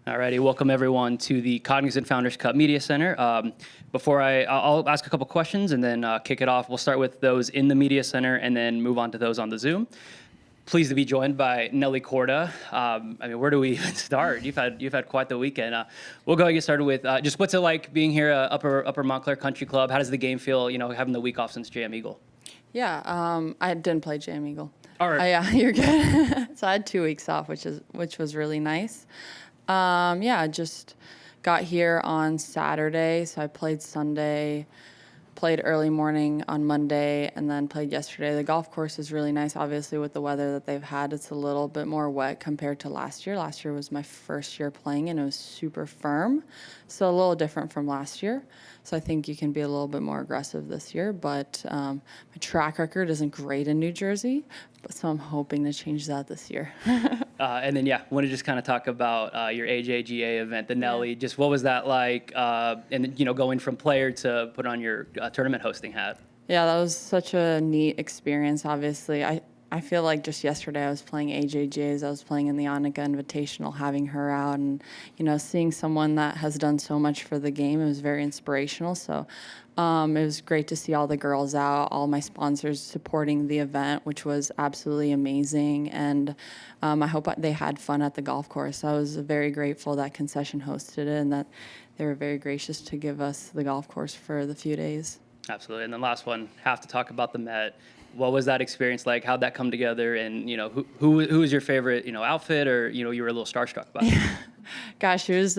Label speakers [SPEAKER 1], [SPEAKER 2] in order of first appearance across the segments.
[SPEAKER 1] Alrighty, welcome everyone to the Cognizant Founders Cup Media Center. Before I'll ask a couple questions and then kick it off. We'll start with those in the Media Center and then move on to those on the Zoom. Pleased to be joined by Nelly Corda. Where do we even start? You've had quite the weekend. We'll go and get started with just what's it like being here at Upper Montclair Country Club? How does the game feel? Having the week off since JM Eagle.
[SPEAKER 2] Yeah, I didn't play JM Eagle.
[SPEAKER 1] All right.
[SPEAKER 2] Yeah, you're good. So I had 2 weeks off, which was really nice. I just got here on Saturday, so I played Sunday, played early morning on Monday, and then played yesterday. The golf course is really nice. Obviously, with the weather that they've had, it's a little bit more wet compared to last year. Last year was my first year playing, and it was super firm, so a little different from last year. So I think you can be a little bit more aggressive this year, but my track record isn't great in New Jersey, so I'm hoping to change that this year.
[SPEAKER 1] And then, want to just kind of talk about your AJGA event, the Nelly. Just what was that like? And going from player to put on your tournament hosting hat.
[SPEAKER 2] Yeah, that was such a neat experience. Obviously, I feel like just yesterday I was playing AJGAs. I was playing in the Annika Invitational, having her out, and seeing someone that has done so much for the game. It was very inspirational. So it was great to see all the girls out, all my sponsors supporting the event, which was absolutely amazing. And I hope they had fun at the golf course. I was very grateful that Concession hosted it and that they were very gracious to give us the golf course for the few days.
[SPEAKER 1] Absolutely. And then last one, have to talk about the Met. What was that experience like? How'd that come together? And who was your favorite outfit, or you were a little starstruck by it?
[SPEAKER 2] Gosh, it was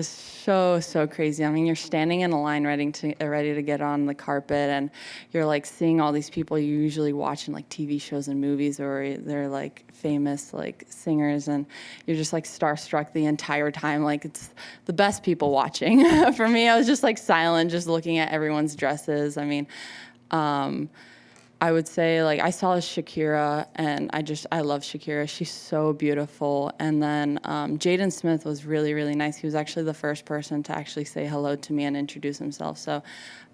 [SPEAKER 2] so crazy. I mean, you're standing in a line ready to get on the carpet, and you're like seeing all these people you usually watch in like TV shows and movies, or they're like famous like singers, and you're just like starstruck the entire time. Like it's the best people watching. For me, I was just like silent, just looking at everyone's dresses. I mean, I would say, like, I saw Shakira, and I love Shakira. She's so beautiful. And then Jaden Smith was really, really nice. He was actually the first person to actually say hello to me and introduce himself. So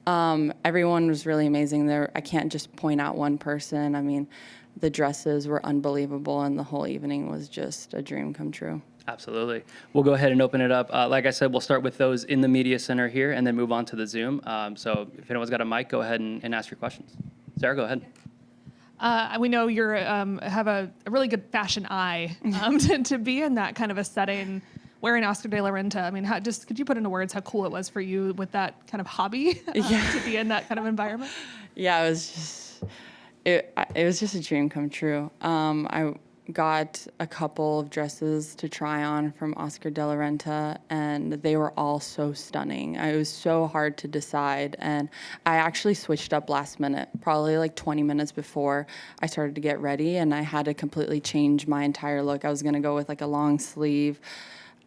[SPEAKER 2] everyone was really amazing there. I can't just point out one person. I mean, the dresses were unbelievable, and the whole evening was just a dream come true.
[SPEAKER 1] Absolutely. We'll go ahead and open it up. Like I said, we'll start with those in the media center here and then move on to the Zoom. So if anyone's got a mic, go ahead and ask your questions. Sarah, go ahead.
[SPEAKER 3] We know you have a really good fashion eye to be in that kind of a setting, wearing Oscar de la Renta. I mean, could you put into words how cool it was for you with that kind of hobby to be in that kind of environment?
[SPEAKER 2] Yeah, it was just a dream come true. I got a couple of dresses to try on from Oscar de la Renta, and they were all so stunning. It was so hard to decide, and I actually switched up last minute, probably like 20 minutes before I started to get ready, and I had to completely change my entire look. I was going to go with like a long sleeve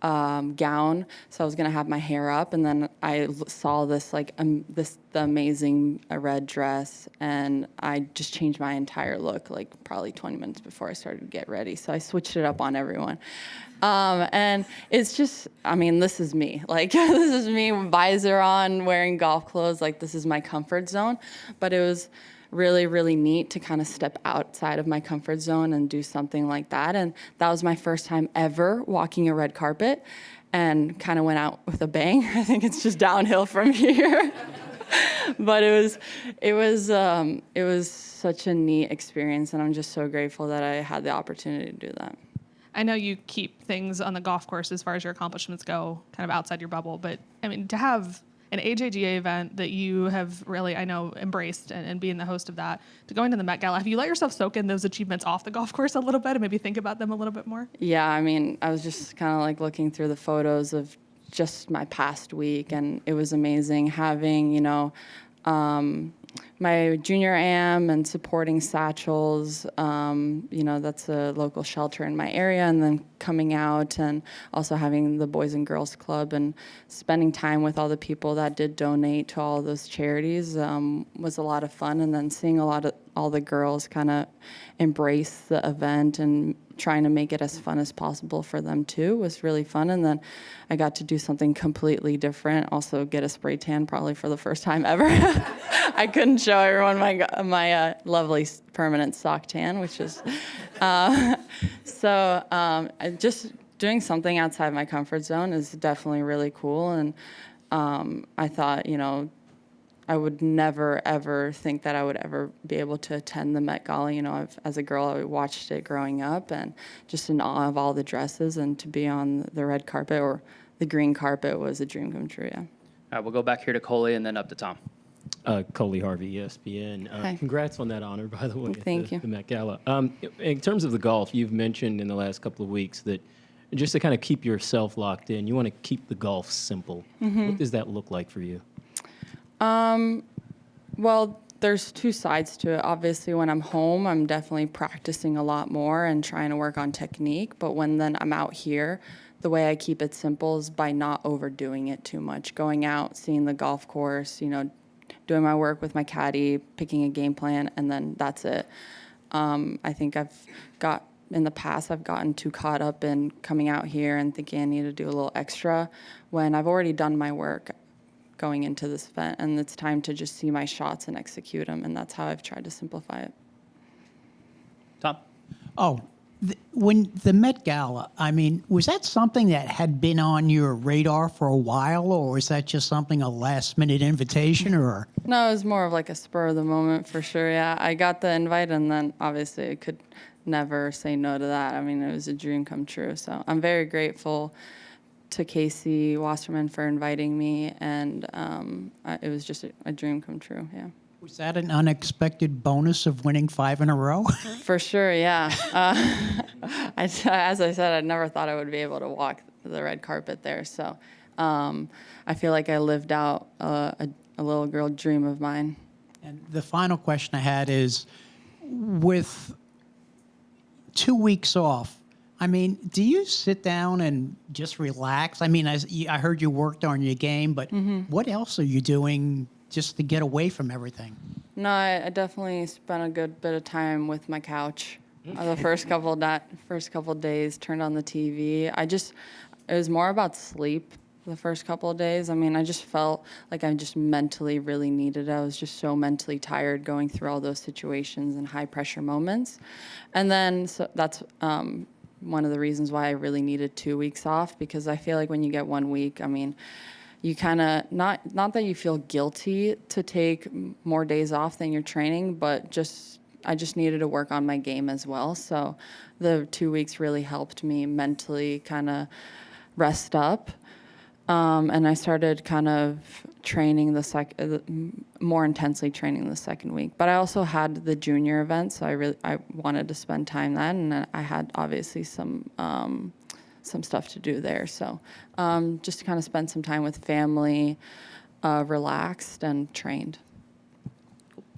[SPEAKER 2] gown, so I was gonna have my hair up, and then I saw this the amazing red dress, and I just changed my entire look like probably 20 minutes before I started to get ready. So I switched it up on everyone, and it's just, I mean, this is me. Like this is me, visor on, wearing golf clothes. Like this is my comfort zone, but it was really, really neat to kind of step outside of my comfort zone and do something like that. And that was my first time ever walking a red carpet, and kind of went out with a bang. I think it's just downhill from here. But it was such a neat experience, and I'm just so grateful that I had the opportunity to do that.
[SPEAKER 3] I know you keep things on the golf course as far as your accomplishments go, kind of outside your bubble, but I mean, to have an AJGA event that you have really, I know, embraced and being the host of that, to going to the Met Gala, have you let yourself soak in those achievements off the golf course a little bit and maybe think about them a little bit more?
[SPEAKER 2] Yeah, I mean, I was just kind of like looking through the photos of just my past week, and it was amazing having, my junior am and supporting Satchels, that's a local shelter in my area, and then coming out and also having the Boys and Girls Club and spending time with all the people that did donate to all those charities was a lot of fun. And then seeing all the girls kind of embrace the event and trying to make it as fun as possible for them too was really fun. And then I got to do something completely different, also get a spray tan probably for the first time ever. I couldn't show everyone my lovely permanent sock tan, which is just doing something outside my comfort zone is definitely really cool. And I thought, I would never, ever think that I would ever be able to attend the Met Gala. As a girl, I watched it growing up and just in awe of all the dresses, and to be on the red carpet or the green carpet was a dream come true, yeah.
[SPEAKER 1] All right, we'll go back here to Coley and then up to Tom.
[SPEAKER 4] Coley Harvey, ESPN.
[SPEAKER 2] Hi.
[SPEAKER 4] Congrats on that honor, by the way.
[SPEAKER 2] Thank you.
[SPEAKER 4] The Met Gala. In terms of the golf, you've mentioned in the last couple of weeks that just to kind of keep yourself locked in, you want to keep the golf simple. What does that look like for you?
[SPEAKER 2] Well, there's two sides to it. Obviously, when I'm home, I'm definitely practicing a lot more and trying to work on technique. But when then I'm out here, the way I keep it simple is by not overdoing it too much. Going out, seeing the golf course, doing my work with my caddy, picking a game plan, and then that's it. I think in the past, I've gotten too caught up in coming out here and thinking I need to do a little extra when I've already done my work going into this event, and it's time to just see my shots and execute them, and that's how I've tried to simplify it.
[SPEAKER 1] Tom?
[SPEAKER 5] Oh, when the Met Gala, was that something that had been on your radar for a while, or was that just something, a last-minute invitation, or?
[SPEAKER 2] No, it was more of like a spur of the moment for sure, yeah. I got the invite, and then obviously I could never say no to that. It was a dream come true, so I'm very grateful to Casey Wasserman for inviting me, and it was just a dream come true, yeah.
[SPEAKER 5] Was that an unexpected bonus of winning 5 in a row?
[SPEAKER 2] For sure, yeah. As I said, I never thought I would be able to walk the red carpet there, so I feel like I lived out a little girl dream of mine.
[SPEAKER 5] And the final question I had is, with 2 weeks off, do you sit down and just relax? I heard you worked on your game, but what else are you doing just to get away from everything?
[SPEAKER 2] No, I definitely spent a good bit of time with my couch. The first couple of days, turned on the TV. It was more about sleep the first couple of days. I just felt like I just mentally really needed it. I was just so mentally tired going through all those situations and high pressure moments. And then so that's one of the reasons why I really needed 2 weeks off, because I feel like when you get 1 week, you kind of, not that you feel guilty to take more days off than you're training, but I just needed to work on my game as well. So the 2 weeks really helped me mentally kind of rest up. And I started kind of training more intensely training the second week. But I also had the junior event, so I wanted to spend time then, and I had obviously some stuff to do there. So just to kind of spend some time with family, relaxed and trained.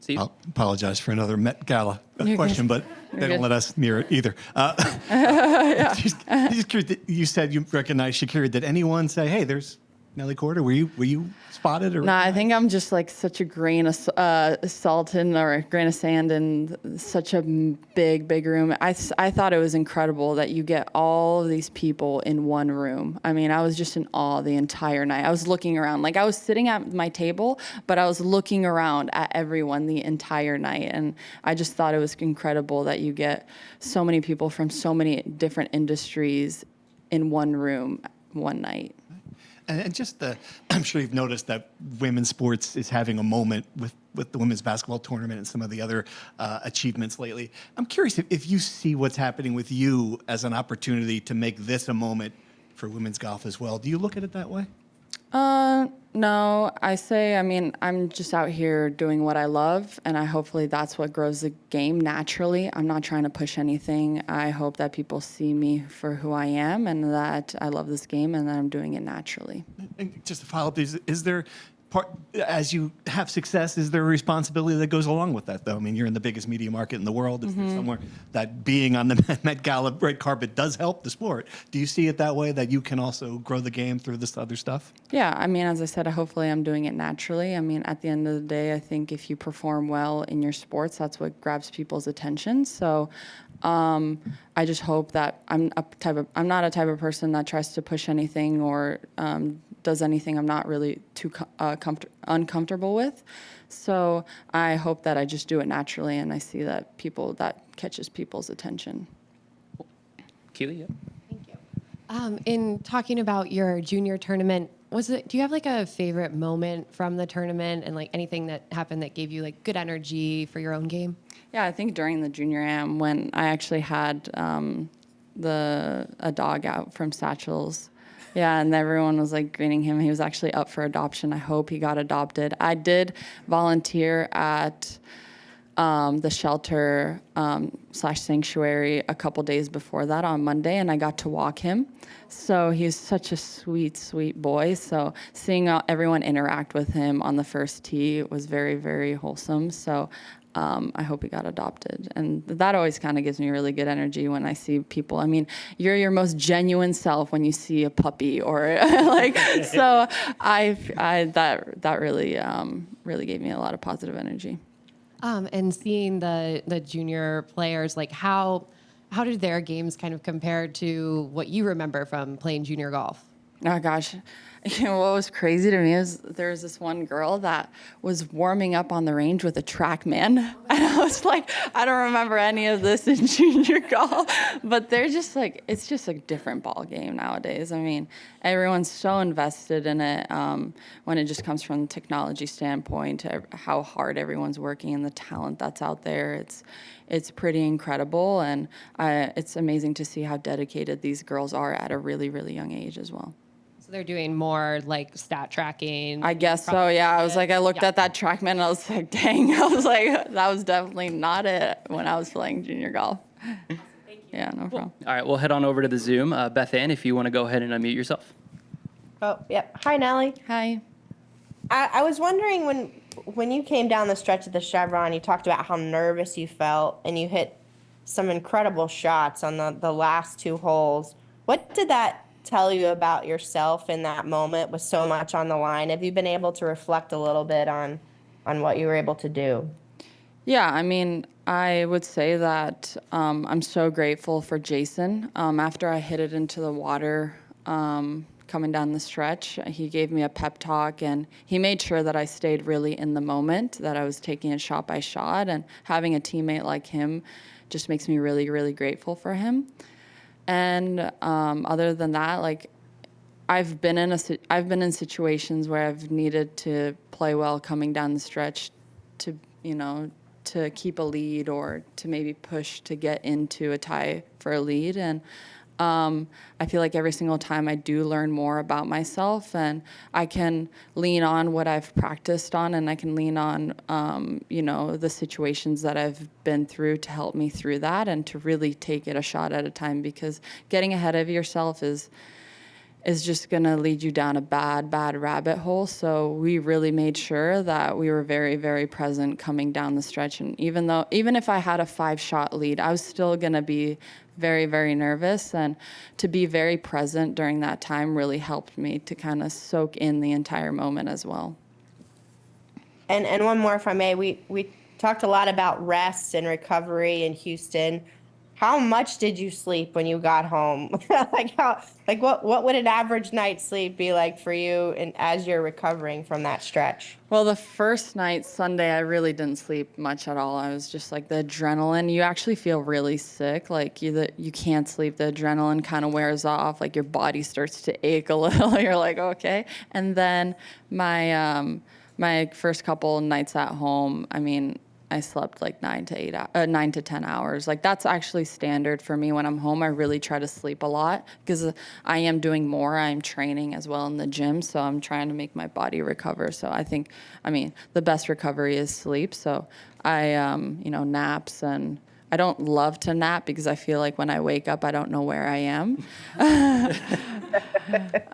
[SPEAKER 1] Steve?
[SPEAKER 6] I'll apologize for another Met Gala question, but they don't
[SPEAKER 2] good.
[SPEAKER 6] let us near it either. Just curious, you said you recognized Shakira. Did anyone say, hey, there's Nelly Corder? Were you spotted? Or?
[SPEAKER 2] No, I think I'm just like such a grain of salt or a grain of sand in such a big room. I thought it was incredible that you get all of these people in one room. I was just in awe the entire night. I was looking around. Like I was sitting at my table, but I was looking around at everyone the entire night. And I just thought it was incredible that you get so many people from so many different industries in one room one night.
[SPEAKER 6] And just I'm sure you've noticed that women's sports is having a moment with the women's basketball tournament and some of the other achievements lately. I'm curious if you see what's happening with you as an opportunity to make this a moment for women's golf as well. Do you look at it that way?
[SPEAKER 2] No, I'm just out here doing what I love, and hopefully that's what grows the game naturally. I'm not trying to push anything. I hope that people see me for who I am and that I love this game and that I'm doing it naturally.
[SPEAKER 6] And just to follow up, is there as you have success, is there a responsibility that goes along with that, though? You're in the biggest media market in the world. Is there somewhere that being on the Met Gala red carpet does help the sport? Do you see it that way, that you can also grow the game through this other stuff?
[SPEAKER 2] Yeah, as I said, hopefully I'm doing it naturally. At the end of the day, I think if you perform well in your sports, that's what grabs people's attention. So I just hope that I'm not a type of person that tries to push anything or does anything I'm not really too uncomfortable with. So I hope that I just do it naturally, and I see that catches people's attention.
[SPEAKER 1] Keely, yeah.
[SPEAKER 7] Thank you. In talking about your junior tournament, do you have like a favorite moment from the tournament and like anything that happened that gave you like good energy for your own game?
[SPEAKER 2] Yeah, I think during the junior am when I actually had a dog out from Satchel's. Yeah, and everyone was like greeting him. He was actually up for adoption. I hope he got adopted. I did volunteer at the shelter / sanctuary a couple days before that on Monday, and I got to walk him. So he's such a sweet, sweet boy. So seeing everyone interact with him on the first tee was very, very wholesome. So I hope he got adopted. And that always kind of gives me really good energy when I see people. I mean, you're your most genuine self when you see a puppy or like, so that really gave me a lot of positive energy.
[SPEAKER 7] And seeing the junior players, like how did their games kind of compare to what you remember from playing junior golf?
[SPEAKER 2] Oh gosh, you know what was crazy to me is there was this one girl that was warming up on the range with a TrackMan, and I was like, I don't remember any of this in junior golf, but they're just like, it's just a different ball game nowadays. I mean, everyone's so invested in it when it just comes from the technology standpoint, to how hard everyone's working and the talent that's out there. It's pretty incredible, and it's amazing to see how dedicated these girls are at a really, really young age as well.
[SPEAKER 7] So they're doing more like stat tracking.
[SPEAKER 2] I guess so, yeah. I was like, I looked at that TrackMan and I was like, dang, I was like, that was definitely not it when I was playing junior golf. Awesome, thank you. Yeah, no problem.
[SPEAKER 1] All right, we'll head on over to the Zoom. Beth Ann, if you want to go ahead and unmute yourself.
[SPEAKER 8] Oh, yep. Hi, Nellie.
[SPEAKER 2] Hi.
[SPEAKER 8] I was wondering when you came down the stretch of the Chevron, you talked about how nervous you felt, and you hit some incredible shots on the last two holes. What did that tell you about yourself in that moment with so much on the line? Have you been able to reflect a little bit on what you were able to do?
[SPEAKER 2] Yeah, I mean, I would say that I'm so grateful for Jason. After I hit it into the water coming down the stretch, he gave me a pep talk, and he made sure that I stayed really in the moment, that I was taking it shot by shot, and having a teammate like him just makes me really, really grateful for him. And other than that, like, I've been in situations where I've needed to play well coming down the stretch to, to keep a lead or to maybe push to get into a tie for a lead. And I feel like every single time I do learn more about myself, and I can lean on what I've practiced on, and I can lean on, the situations that I've been through to help me through that, and to really take it a shot at a time, because getting ahead of yourself is just going to lead you down a bad rabbit hole. So we really made sure that we were very, very present coming down the stretch. And even if I had a 5-shot lead, I was still going to be very, very nervous. And to be very present during that time really helped me to kind of soak in the entire moment as well.
[SPEAKER 8] And one more, if I may, we talked a lot about rest and recovery in Houston. How much did you sleep when you got home? What would an average night's sleep be like for you as you're recovering from that stretch?
[SPEAKER 2] Well, the first night, Sunday, I really didn't sleep much at all. I was just like, the adrenaline, you actually feel really sick. Like you can't sleep. The adrenaline kind of wears off. Like your body starts to ache a little. You're like, okay. And then my first couple nights at home, I mean, I slept like 9 to 10 hours. Like that's actually standard for me when I'm home. I really try to sleep a lot because I am doing more. I'm training as well in the gym, so I'm trying to make my body recover. So I mean, the best recovery is sleep. So I, naps, and I don't love to nap because I feel like when I wake up, I don't know where I am,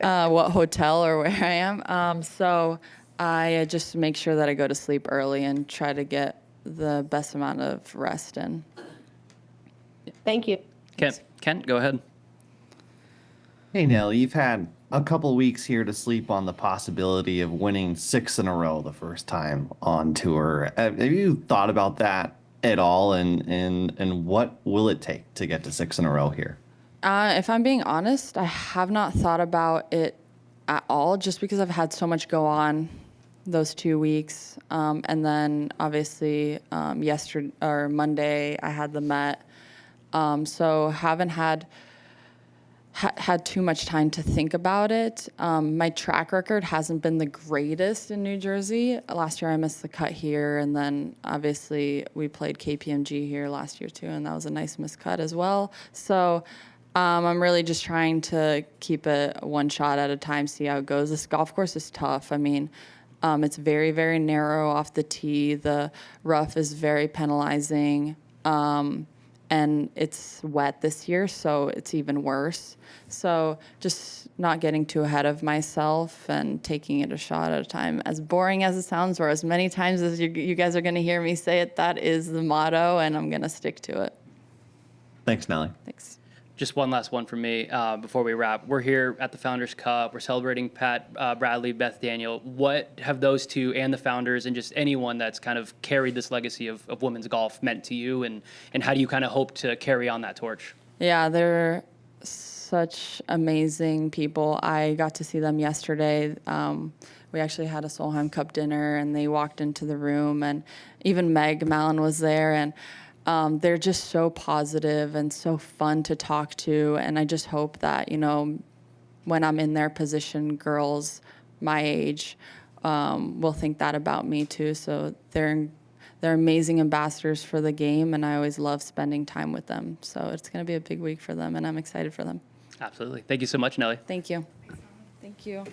[SPEAKER 2] what hotel or where I am. So I just make sure that I go to sleep early and try to get the best amount of rest in.
[SPEAKER 8] Thank you.
[SPEAKER 1] Kent, go ahead.
[SPEAKER 9] Hey, Nelly, you've had a couple weeks here to sleep on the possibility of winning 6 in a row the first time on tour. Have you thought about that at all, and what will it take to get to 6 in a row here?
[SPEAKER 2] If I'm being honest, I have not thought about it at all, just because I've had so much go on those 2 weeks. And then obviously Monday I had the Met. So haven't had had too much time to think about it. My track record hasn't been the greatest in New Jersey. Last year I missed the cut here, and then obviously we played KPMG here last year too, and that was a nice missed cut as well. So I'm really just trying to keep it one shot at a time, see how it goes. This golf course is tough. I mean, it's very, very narrow off the tee. The rough is very penalizing. And it's wet this year, so it's even worse. So just not getting too ahead of myself and taking it a shot at a time. As boring as it sounds, or as many times as you guys are going to hear me say it, that is the motto, and I'm going to stick to it.
[SPEAKER 9] Thanks, Nelly.
[SPEAKER 2] Thanks.
[SPEAKER 1] Just one last one for me before we wrap. We're here at the Founders Cup. We're celebrating Pat Bradley, Beth Daniel. What have those two and the founders and just anyone that's kind of carried this legacy of women's golf meant to you, and how do you kind of hope to carry on that torch?
[SPEAKER 2] Yeah, they're such amazing people. I got to see them yesterday. We actually had a Solheim Cup dinner, and they walked into the room, and even Meg Mallon was there, and they're just so positive and so fun to talk to. And I just hope that, when I'm in their position, girls my age will think that about me too. So they're amazing ambassadors for the game, and I always love spending time with them. So it's going to be a big week for them, and I'm excited for them.
[SPEAKER 1] Absolutely. Thank you so much, Nelly.
[SPEAKER 2] Thank you. Thank you.